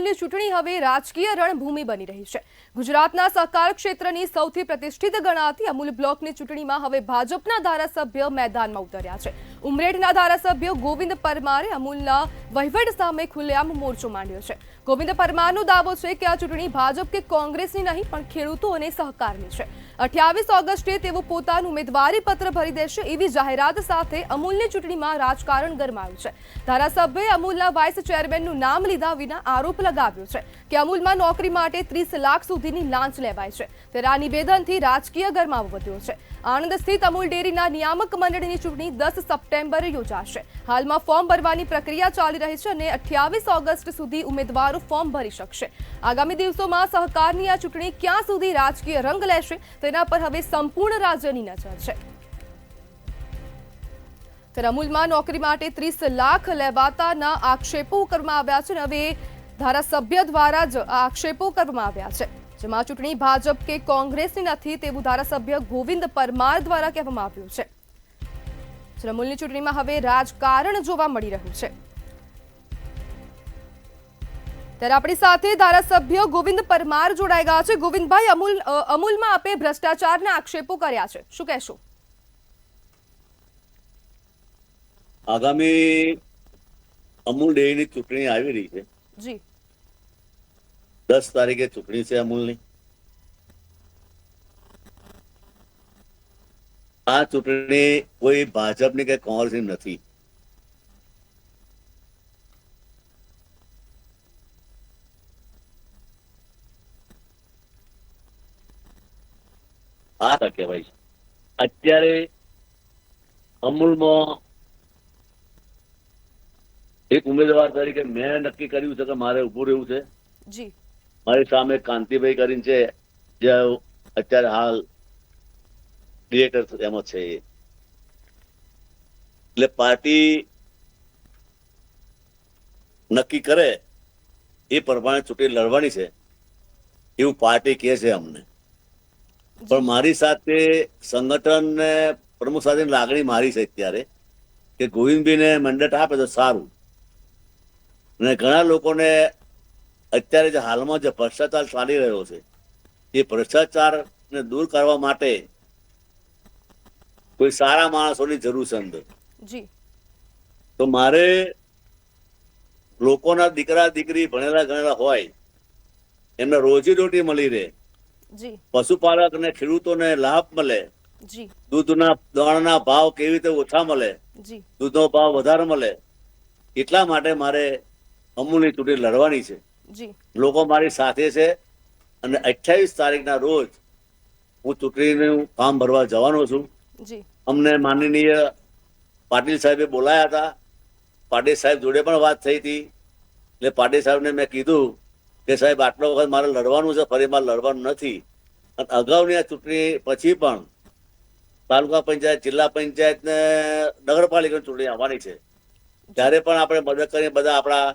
અમૂલની ચૂંટણી હવે રાજકીય રણભૂમિ બની રહી છે। ગુજરાતના સહકાર ક્ષેત્રની સૌથી પ્રતિષ્ઠિત ગણાતી અમૂલ બ્લોકની ચૂંટણીમાં હવે ભાજપના ધારાસભ્ય મેદાનમાં ઉતર્યા છે। ઉમરેઠના ધારાસભ્ય ગોવિંદ પરમારે અમૂલના વહીવટ સામે ખુલ્લેઆમ મોરચો માંડ્યો છે। ગોવિંદ પરમારનો દાવો છે કે આ ચૂંટણી ભાજપ કે કોંગ્રેસની નહીં પણ ખેડૂતો અને સહકારની છે। 28 ઓગસ્ટે તેઓ પોતાનું ઉમેદવારી પત્ર ભરી દેશે એવી જાહેરાત સાથે અમૂલની ચૂંટણીમાં રાજકારણ ગરમાયું છે। ધારાસભ્યએ અમૂલના વાઇસ ચેરમેનનું નામ લીધા વિના આરોપ લગાવ્યો છે કે અમૂલમાં નોકરી માટે 30 લાખ સુધીની લાંચ લેવાય છે। ત્યારે આ નિવેદનથી રાજકીય ગરમાવો વધ્યો છે। આણંદ સ્થિત અમૂલ ડેરીના નિયામક મંડળની ચૂંટણી 10 સપ્ટેમ્બરે યોજાશે। હાલમાં ફોર્મ ભરવાની પ્રક્રિયા ચાલી રહી છે અને 28 ઓગસ્ટ સુધી ઉમેદવારો ફોર્મ ભરી શકશે। આગામી દિવસોમાં સહકારની આ ચૂંટણી ક્યાં સુધી રાજકીય રંગ લેશે તેના પર હવે સંપૂર્ણ રાજ્યની નજર છે। ત્યારે અમૂલમાં નોકરી માટે 30 લાખ લેવાતાના આક્ષેપો કરવામાં આવ્યા છે અને હવે ધારાસભ્ય દ્વારા જ આક્ષેપો કરવામાં આવ્યા છે, જેમાં ચૂંટણી ભાજપ કે કોંગ્રેસની નથી તેવું ધારાસભ્ય ગોવિંદ પરમાર દ્વારા કહેવામાં આવ્યું છે। અમૂલની ચૂંટણીમાં હવે રાજકારણ જોવા મળી રહ્યું છે। ત્યારે આપણી સાથે ધારાસભ્ય ગોવિંદ પરમાર જોડાઈ ગયા છે। ગોવિંદભાઈ, અમૂલમાં આપે ભ્રષ્ટાચારના આક્ષેપો કર્યા છે, શું કહેશો? આગામી અમૂલ ડેરીની ચૂંટણી આવી રહી છે જી। 10 તારીખે ચૂંટણી છે અમૂલની। આ ચૂંટણી કોઈ ભાજપની કે કોંગ્રેસની નથી। આ કહેવાય છે અત્યારે અમૂલમાં એક ઉમેદવાર તરીકે મેં નક્કી કર્યું છે કે મારે ઉભું રહેવું છે જી। મારી સામે કાંતિભાઈ કરીને છે જે અત્યારે હાલ ડિરેક્ટર એમાં છે। એટલે પાર્ટી નક્કી કરે એ પ્રમાણે ચૂંટણી લડવાની છે એવું પાર્ટી કહે છે અમને। પણ મારી સાથે સંગઠન ને પ્રમુખ સાથે લાગણી મારી છે અત્યારે કે ગોવિંદભાઈને મેન્ડેટ આપે તો સારું। અને ઘણા લોકોને અત્યારે જે હાલમાં જે ભ્રષ્ટાચાર ચાલી રહ્યો છે એ ભ્રષ્ટાચારને દૂર કરવા માટે કોઈ સારા માણસોની જરૂર છે અંદર જી। તો મારે લોકોના દીકરા દીકરી ભણેલા ગણેલા હોય એમને રોજીરોટી મળી રહે, પશુપાલક ને ખેડૂતોને લાભ મળે, દૂધના દોણના ભાવ કેવી રીતે ઓછા મળે, દૂધનો ભાવ વધારે મળે, એટલા માટે મારે અમૂલની ચૂંટણી લડવાની છે। લોકો મારી સાથે છે અને 28 તારીખના રોજ હું ચૂંટણીનું ફોર્મ ભરવા જવાનો છું। અમને માનનીય પાટીલ સાહેબે બોલાયા હતા। પાટીલ સાહેબ જોડે પણ વાત થઈ હતી। એટલે પાટીલ સાહેબને મેં કીધું કે સાહેબ આટલો વખત મારે લડવાનું છે, ફરી મારે લડવાનું નથી। અને અગાઉની આ ચૂંટણી પછી પણ તાલુકા પંચાયત, જિલ્લા પંચાયત ને નગરપાલિકાની ચૂંટણી આવવાની છે। ત્યારે પણ આપણે મદદ કરીને બધા આપણા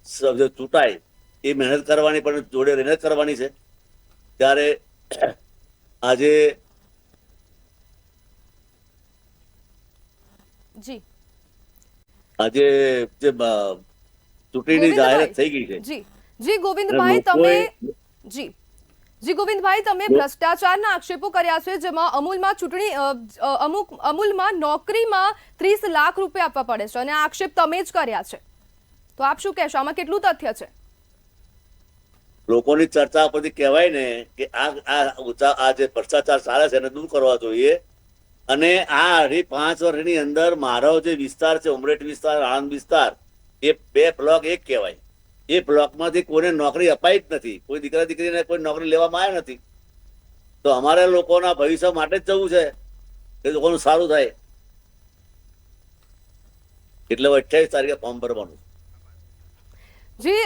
સભ્યો ચૂંટાય એ મહેનત કરવાની, પણ જોડે રહીને કરવાની છે। ત્યારે આજે જે ચૂંટણીની જાહેરાત થઈ ગઈ છે જી ગોવિંદભાઈ, તમે ભ્રષ્ટાચારના આક્ષેપો કર્યા છે, જેમાં અમૂલમાં નોકરીમાં 30 લાખ રૂપિયા આપવા પડે છે અને આ આક્ષેપ તમે જ કર્યા છે, તો આપ શું કહેશો? આમાં કેટલું તથ્ય છે? લોકોની ચર્ચા પરથી કહેવાય ને કે આ જે ભ્રષ્ટાચાર ચાલે છે એને દૂર કરવા જોઈએ। અને આ 5 વર્ષની અંદર મારો જે વિસ્તાર છે ઉમરેઠ વિસ્તાર, આણંદ વિસ્તાર, એ 2 બ્લોક એક કહેવાય। એ બ્લોકમાંથી કોઈને નોકરી અપાઈ જ નથી, કોઈ દીકરા દીકરીને કોઈ નોકરી લેવામાં આવ્યા નથી। તો અમારે લોકોના ભવિષ્ય માટે જ જવું છે કે લોકોનું સારું થાય। એટલે 28 તારીખે ફોર્મ ભરવાનું। જી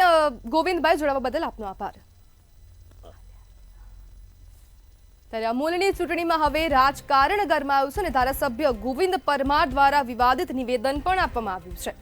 ગોવિંદભાઈ, જોડાવા બદલ આપનો આભાર। ત્યારે અમૂલની ચૂંટણીમાં હવે રાજકારણ ગરમાયું છે અને ધારાસભ્ય ગોવિંદ પરમાર દ્વારા વિવાદિત નિવેદન પણ આપવામાં આવ્યું છે।